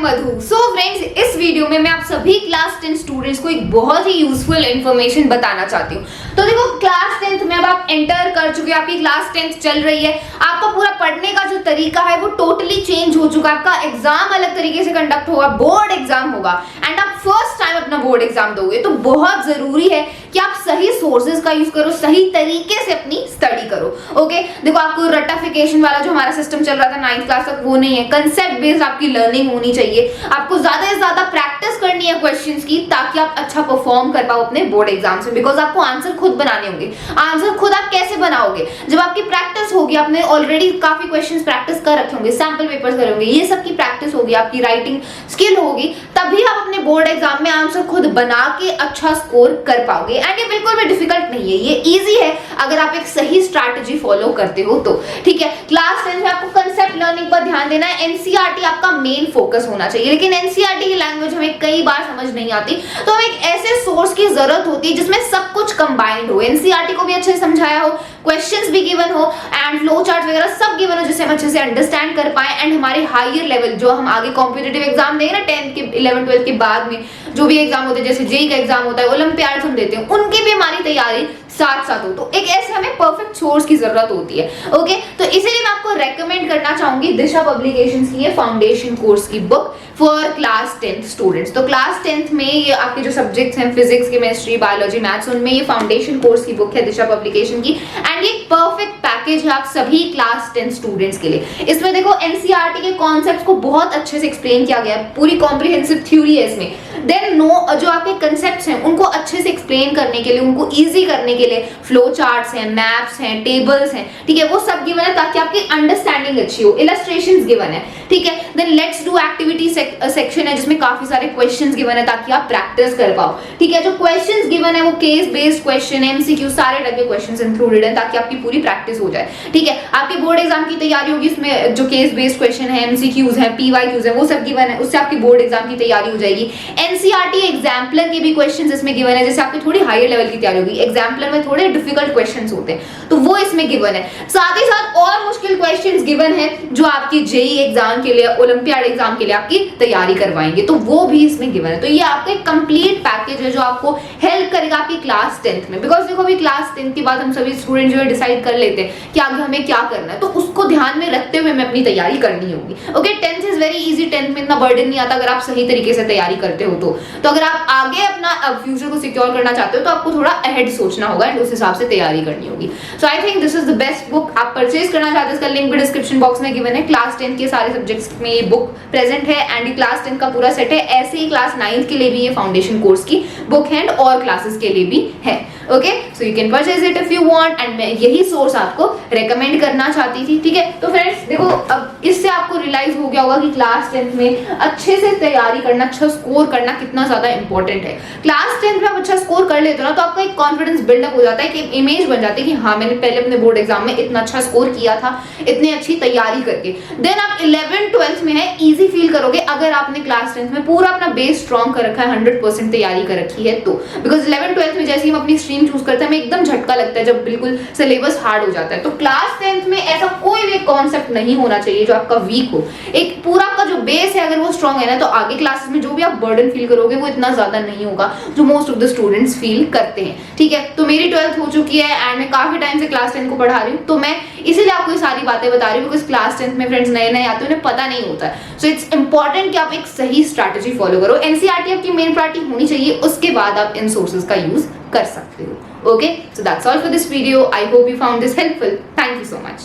मधु। So friends, इस video में मैं आप सभी क्लास 10 स्टूडेंट्स को एक बहुत ही यूजफुल इंफॉर्मेशन बताना चाहती हूँ। तो देखो, क्लास 10th में अब आप एंटर कर चुके हो, आपकी क्लास 10th चल रही है, आपका पूरा पढ़ने का जो तरीका है वो टोटली चेंज हो चुका है। आपका एग्जाम अलग तरीके से कंडक्ट होगा, बोर्ड एग्जाम होगा एंड आप फर्स्ट टाइम अपना बोर्ड एग्जाम दोगे। तो बहुत जरूरी है कि आप सही सोर्सेज का यूज करो, सही तरीके से अपनी स्टडी करो। ओके, देखो आपको रट्टाफिकेशन वाला जो हमारा सिस्टम चल रहा था 9th क्लास तक, वो नहीं है। कंसेप्ट बेस्ड आपकी लर्निंग होनी चाहिए। आपको ज्यादा से ज्यादा प्रैक्टिस करनी है क्वेश्चंस की, ताकि आप अच्छा परफॉर्म कर पाओ अपने बोर्ड एग्जाम्स में। बिकॉज आपको आंसर खुद बनाने होंगे। आंसर खुद आप कैसे बनाओगे? जब आपकी प्रैक्टिस होगी, आपने ऑलरेडी काफी क्वेश्चंस प्रैक्टिस कर रखे होंगे, सैंपल पेपर्स करे होंगे, ये सब की प्रैक्टिस होगी, आपकी राइटिंग स्किल होगी, तभी आप अपने बोर्ड एग्जाम में आंसर खुद बना के अच्छा स्कोर कर पाओगे। एंड ये बिल्कुल भी डिफिकल्ट नहीं है, ये इजी है अगर आप एक सही स्ट्रैटेजी फॉलो करते हो तो। ठीक है, क्लास 10 में आपको कंसेप्ट लर्निंग पर ध्यान देना है। एनसीईआरटी आपका मेन फोकस होना चाहिए, लेकिन एनसीईआरटी की लैंग्वेज हमें कई बार समझ नहीं आती, तो हमें एक ऐसे सोर्स की जरूरत होती है जिसमें सब कुछ कंबाइंड हो, एनसीईआरटी को भी अच्छे से समझाया हो, क्वेश्चंस भी गिवन हो एंड फ्लो चार्ट वगैरह सब गिवन हो, जिससे हम अच्छे से अंडरस्टैंड कर पाए एंड हमारे हायर लेवल जो हम आगे कॉम्पिटिटिव एग्जाम देंगे ना 10th के 11th 12th के बाद में जो भी एग्जाम होते हैं, जैसे जेईई का एग्जाम होता है, ओलंपियाड्स हम देते हैं, उनकी भी हमारी तैयारी साथ साथ हो। तो एक ऐसे हमें परफेक्ट सोर्स की जरूरत होती है। ओके, तो इसीलिए मैं आपको रेकमेंड करना चाहूंगी दिशा पब्लिकेशंस की ये फाउंडेशन कोर्स की book for class 10th students. तो क्लास 10th में ये आपके जो सब्जेक्ट्स हैं, फिजिक्स, केमिस्ट्री, बायोलॉजी, मैथ्स, उनमें ये फाउंडेशन कोर्स की बुक है दिशा पब्लिकेशन की। एंड ये परफेक्ट पैकेज है आप सभी क्लास 10 स्टूडेंट्स के लिए। इसमें देखो एनसीईआरटी के कॉन्सेप्ट्स को बहुत अच्छे से एक्सप्लेन किया गया है, पूरी कॉम्प्रिहेंसिव थ्योरी है इसमें। देन जो आपके कंसेप्ट्स हैं उनको अच्छे से एक्सप्लेन करने के लिए, उनको इजी करने के लिए फ्लो चार्ट्स हैं, मैप्स हैं, टेबल्स हैं, ठीक है, वो सब गिवन है ताकि आपकी अंडरस्टैंडिंग अच्छी हो। इलस्ट्रेशंस गिवन है, ठीक है। Then let's do activity section है जिसमें काफी सारे क्वेश्चंस गिवन है ताकि आप प्रैक्टिस कर पाओ। ठीक है, जो क्वेश्चंस गिवन है वो केस बेस्ड क्वेश्चन, एमसीक्यू, सारे तरह के क्वेश्चंस इंक्लूडेड है ताकि आपकी पूरी प्रैक्टिस हो जाए। ठीक है, आपकी बोर्ड एग्जाम की तैयारी होगी, उसमें जो केस बेस्ड क्वेश्चन है, एमसीक्यूज है, पीवाईक्यूज है, वो सब गिवन है, उससे आपकी बोर्ड एग्जाम की तैयारी हो जाएगी। एनसीईआरटी एग्जाम्पलर के भी क्वेश्चंस इसमें गिवन है, जैसे आपकी थोड़ी हायर लेवल की तैयारी होगी, एग्जाम्पलर में थोड़े डिफिकल्ट क्वेश्चंस होते हैं तो वो इसमें गिवन है। साथ ही साथ और मुश्किल क्वेश्चंस गिवन है जो आपकी जेईई एग्जाम के लिए, ओलंपियाड एग्जाम के लिए आपकी तैयारी करवाएंगे, तो वो भी इसमें गिवन है। तो ये आपका एक कंप्लीट पैकेज है जो आपको हेल्प करेगा आपकी क्लास 10th में। बिकॉज देखो, अभी क्लास 10th के बाद हम सभी स्टूडेंट जो है डिसाइड कर लेते हैं कि आगे हमें क्या करना है, तो उसको ध्यान में रखते हुए हमें अपनी तैयारी करनी होगी। Okay, 10th is very easy, 10th में इतना बर्डन नहीं आता अगर आप सही तरीके से तैयारी करते हो तो अगर आप आगे अपना फ्यूचर को सिक्योर करना चाहते हो तो आपको थोड़ा अहेड सोचना होगा एंड उस हिसाब से तैयारी करनी होगी। So I think this is the best book. आप परचेज करना चाहते हैं, इसका लिंक भी डिस्क्रिप्शन बॉक्स में गिवन है। क्लास 10 के सारे सब्जेक्ट्स में ये बुक प्रेजेंट है एंड क्लास 10 का पूरा सेट है। ऐसे ही क्लास 9th के लिए भी ये फाउंडेशन कोर्स की बुक है और क्लासेस के लिए भी है। Okay, so you can purchase it if you want and मैं यही सोर्स आपको रेकमेंड करना चाहती थी। ठीक है, तो फ्रेंड्स देखो, अब इससे आपको रियलाइज हो गया होगा कि क्लास 10th में अच्छे से तैयारी करना, अच्छा स्कोर करना कितना ज्यादा इंपॉर्टेंट है। क्लास 10th में आप अच्छा स्कोर कर लेते हो ना, तो आपका एक कॉन्फिडेंस बिल्डअप हो जाता है, कि इमेज बन जाती है कि हाँ, मैंने पहले अपने बोर्ड एग्जाम में इतना अच्छा स्कोर किया था, इतनी अच्छी तैयारी करके। देन आप 11th 12th में है इजी फील करोगे अगर आपने क्लास 10th में पूरा अपना बेस स्ट्रॉन्ग कर रखा है, 100% तैयारी कर रखी है तो। बिकॉज 11th 12th में जैसे ही हम अपनी स्ट्रीम चूज करते हैं, हमें एकदम झटका लगता है जब बिल्कुल सिलेबस हार्ड हो जाता है। तो क्लास 10th में ऐसा कोई भी कॉन्सेप्ट नहीं होना चाहिए जो आपका वीक हो। एक पूरा आपका जो बेस है अगर वो स्ट्रॉन्ग है ना, तो आगे क्लासेस में जो भी आप बर्डन फील करोगे वो इतना ज्यादा नहीं होगा जो most of the students feel करते हैं। ठीक है, तो मेरी 12th हो चुकी है एंड मैं काफी टाइम से क्लास 10 को पढ़ा रही हूँ, तो मैं इसीलिए आपको ये सारी बातें बता रही हूँ। बिकॉज क्लास 10th में फ्रेंड्स नए नए आते हैं, उन्हें पता नहीं होता है। सो इट्स इंपॉर्टेंट कि आप एक सही स्ट्रैटेजी फॉलो करो। एनसीईआरटी आपकी मेन प्रायोरिटी होनी चाहिए, उसके बाद आप इन सोर्सेज का यूज कर सकते हो। Okay, so that's all for this video. I hope you found this helpful. Thank you so much.